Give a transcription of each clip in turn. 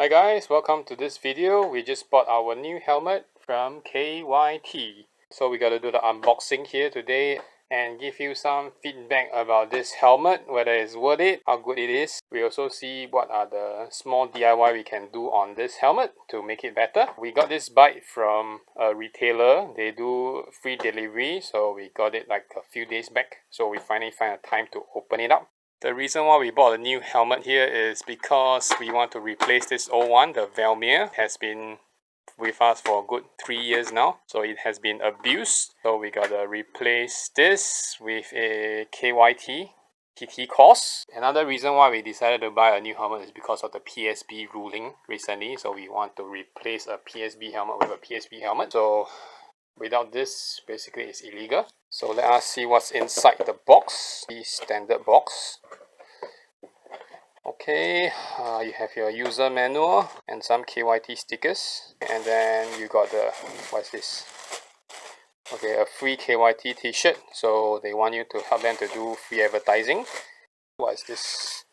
Hi guys, welcome to this video. We just bought our new helmet from KYT. So we gotta do the unboxing here today and give you some feedback about this helmet, whether it's worth it, how good it is. We also see what are the small DIY we can do on this helmet to make it better. We got this bike from a retailer. They do free delivery, so we got it like a few days back. So we finally find a time to open it up. The reason why we bought a new helmet here is because we want to replace this old one. The Velmir has been with us for a good 3 years now, so it has been abused. So we gotta replace this with a KYT TT course. Another reason why we decided to buy a new helmet is because of the PSB ruling recently. So we want to replace a PSB helmet with a PSB helmet. So without this, basically it's illegal. So let us see what's inside the box, the standard box. Okay, you have your user manual and some KYT stickers, and then you got the, what's this? Okay, a free KYT t-shirt, so they want you to help them to do free advertising. What is this?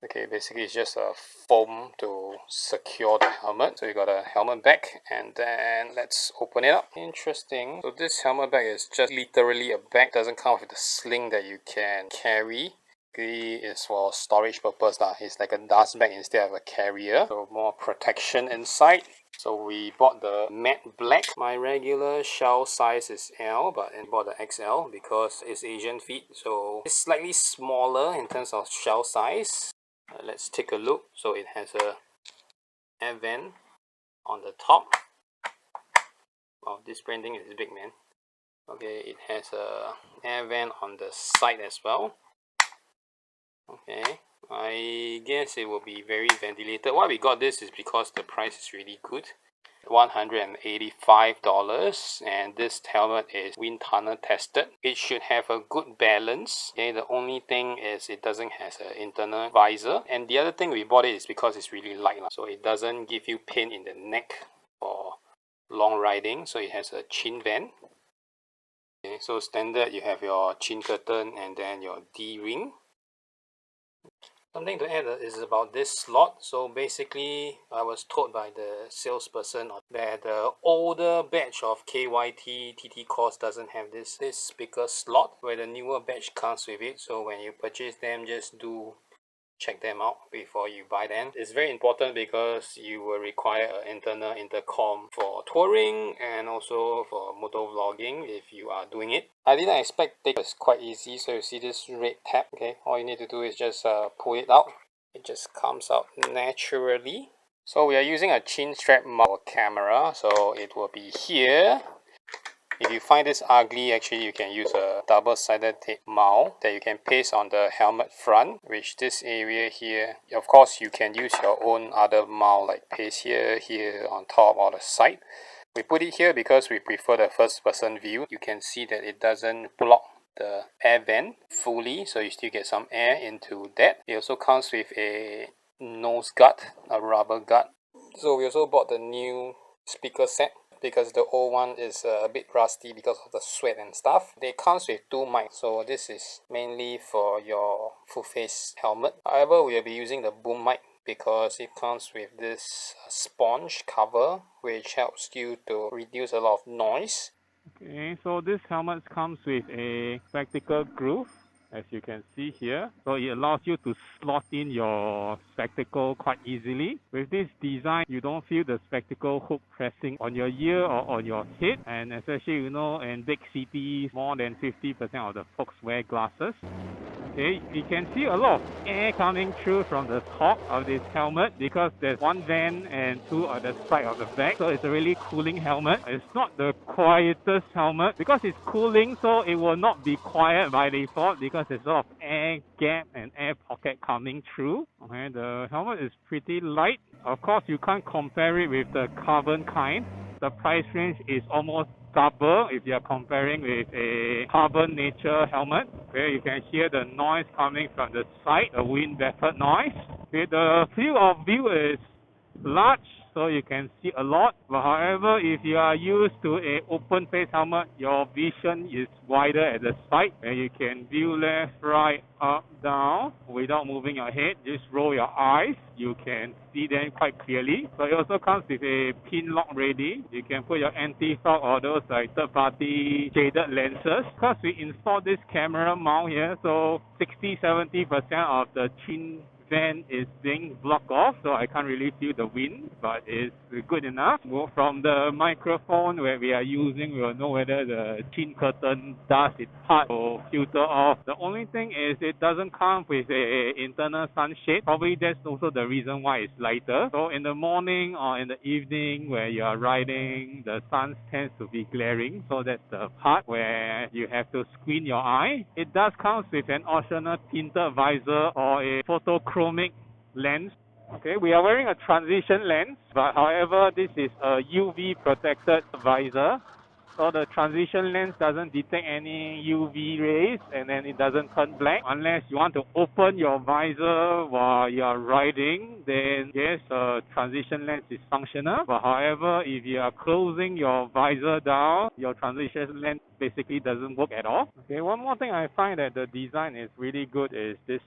Okay, basically it's just a foam to secure the helmet. So you got a helmet bag, and then let's open it up. Interesting. So this helmet bag is just literally a bag. It doesn't come with the sling that you can carry. It's for storage purpose lah. It's like a dust bag instead of a carrier, so more protection inside. So we bought the matte black. My regular shell size is L, but I bought the XL because it's Asian feet, so it's slightly smaller in terms of shell size. Let's take a look. So it has a air vent on the top. Wow, this branding is big, man. Okay, it has a air vent on the side as well. Okay, I guess it will be very ventilated. Why we got this is because the price is really good. $185, and this helmet is wind tunnel tested. It should have a good balance. Okay, the only thing is it doesn't have an internal visor, and the other thing we bought it is because it's really light, so it doesn't give you pain in the neck for long riding. So it has a chin vent. Okay, so standard you have your chin curtain and then your D-ring. Something to add is about this slot. So basically, I was told by the salesperson that the older batch of KYT TT course doesn't have this speaker slot, where the newer batch comes with it. So when you purchase them, just do check them out before you buy them. It's very important because you will require an internal intercom for touring and also for motor vlogging if you are doing it. I didn't expect it was quite easy. So you see this red tab. Okay, all you need to do is just pull it out. It just comes out naturally. So we are using a chin strap mount camera, so it will be here. If you find this ugly, actually you can use a double-sided tape mount that you can paste on the helmet front, which this area here, of course you can use your own other mount like paste here, on top or the side. We put it here because we prefer the first person view. You can see that it doesn't block the air vent fully, so you still get some air into that. It also comes with a nose guard, a rubber guard. So we also bought the new speaker set, because the old one is a bit rusty because of the sweat and stuff. They comes with 2 mics, so this is mainly for your full face helmet. However, we will be using the boom mic because it comes with this sponge cover, which helps you to reduce a lot of noise. Okay, so this helmet comes with a spectacle groove, as you can see here. So it allows you to slot in your spectacle quite easily. With this design, you don't feel the spectacle hook pressing on your ear or on your head. And especially, you know, in big cities, more than 50% of the folks wear glasses. Okay, you can see a lot of air coming through from the top of this helmet because there's 1 vent and 2 on the side of the back. So it's a really cooling helmet. It's not the quietest helmet because it's cooling, so it will not be quiet by default because there's a lot of air gap and air pocket coming through. Okay, the helmet is pretty light. Of course, you can't compare it with the carbon kind. The price range is almost double if you're comparing with a carbon nature helmet, where you can hear the noise coming from the side, the wind vapor noise. Okay, the field of view is large, so you can see a lot. But however, if you are used to a open face helmet, your vision is wider at the side, and you can view left, right, up, down without moving your head. Just roll your eyes, you can see them quite clearly. So it also comes with a pin lock ready. You can put your anti-fog or those like third-party shaded lenses. Because we installed this camera mount here, so 60-70% of the chin vent is being blocked off, so I can't really feel the wind, but it's good enough. From the microphone where we are using, we will know whether the chin curtain does its part to filter off. The only thing is it doesn't come with a internal sunshade. Probably that's also the reason why it's lighter. So in the morning or in the evening where you are riding, the sun tends to be glaring, so that's the part where you have to screen your eye. It does come with an optional tinted visor or a photochromic lens. Okay, we are wearing a transition lens, but however, this is a UV protected visor. So the transition lens doesn't detect any UV rays, and then it doesn't turn black. Unless you want to open your visor while you are riding, then yes, transition lens is functional. But however, if you are closing your visor down, your transition lens basically doesn't work at all. Okay, one more thing I find that the design is really good is this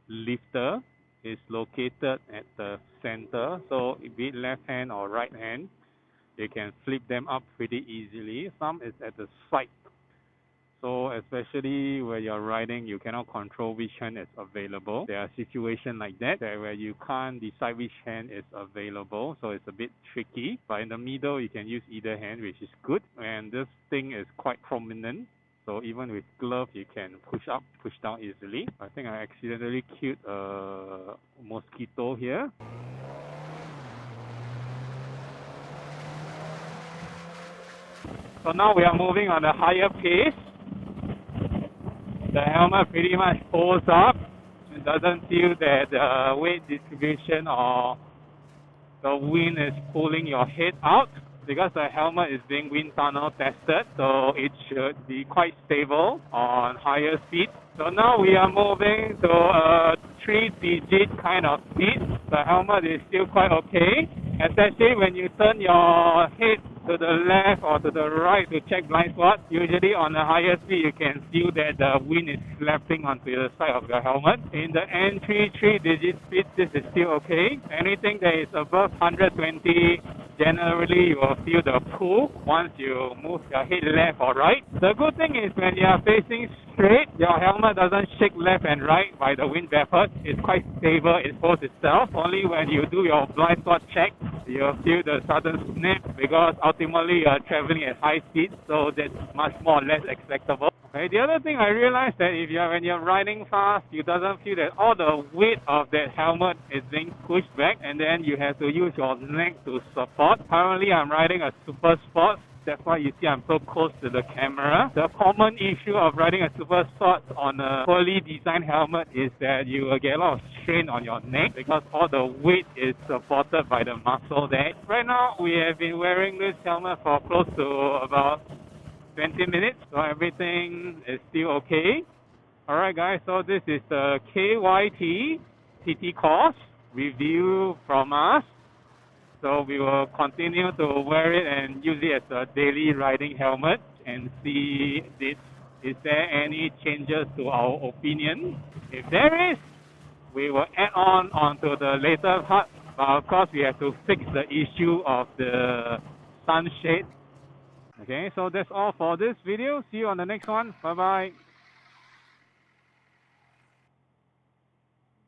lifter is located at the center. So be it left hand or right hand, you can flip them up pretty easily. Some is at the side. So especially where you're riding, you cannot control which hand is available. There are situations like that where you can't decide which hand is available, so it's a bit tricky. But in the middle, you can use either hand, which is good. And this thing is quite prominent. So even with glove, you can push up, push down easily. I think I accidentally killed a mosquito here. So now we are moving on a higher pace. The helmet pretty much pulls up. It doesn't feel that the weight distribution or the wind is pulling your head out, because the helmet is being wind tunnel tested, so it should be quite stable on higher speed. So now we are moving to a 3-digit kind of speed. The helmet is still quite okay, especially when you turn your head to the left or to the right to check blind spot. Usually on a higher speed, you can feel that the wind is slapping onto the side of the helmet. In the entry 3-digit speed, this is still okay. Anything that is above 120, generally you will feel the pull once you move your head left or right. The good thing is when you are facing straight, your helmet doesn't shake left and right by the wind vapor. It's quite stable, it holds itself. Only when you do your blind spot check, you'll feel the sudden snap, because ultimately you are traveling at high speed, so that's much more or less acceptable. Okay, the other thing I realized that when you're riding fast, you doesn't feel that all the weight of that helmet is being pushed back, and then you have to use your neck to support. Currently, I'm riding a Super Sport. That's why you see I'm so close to the camera. The common issue of riding a Super Sport on a poorly designed helmet is that you will get a lot of strain on your neck, because all the weight is supported by the muscle there. Right now, we have been wearing this helmet for close to about 20 minutes, so everything is still okay. Alright guys, so this is the KYT TT course review from us. So we will continue to wear it and use it as a daily riding helmet and see is there any changes to our opinion. If there is, we will add on onto the later part. But of course, we have to fix the issue of the sunshade. Okay, so that's all for this video. See you on the next one. Bye bye.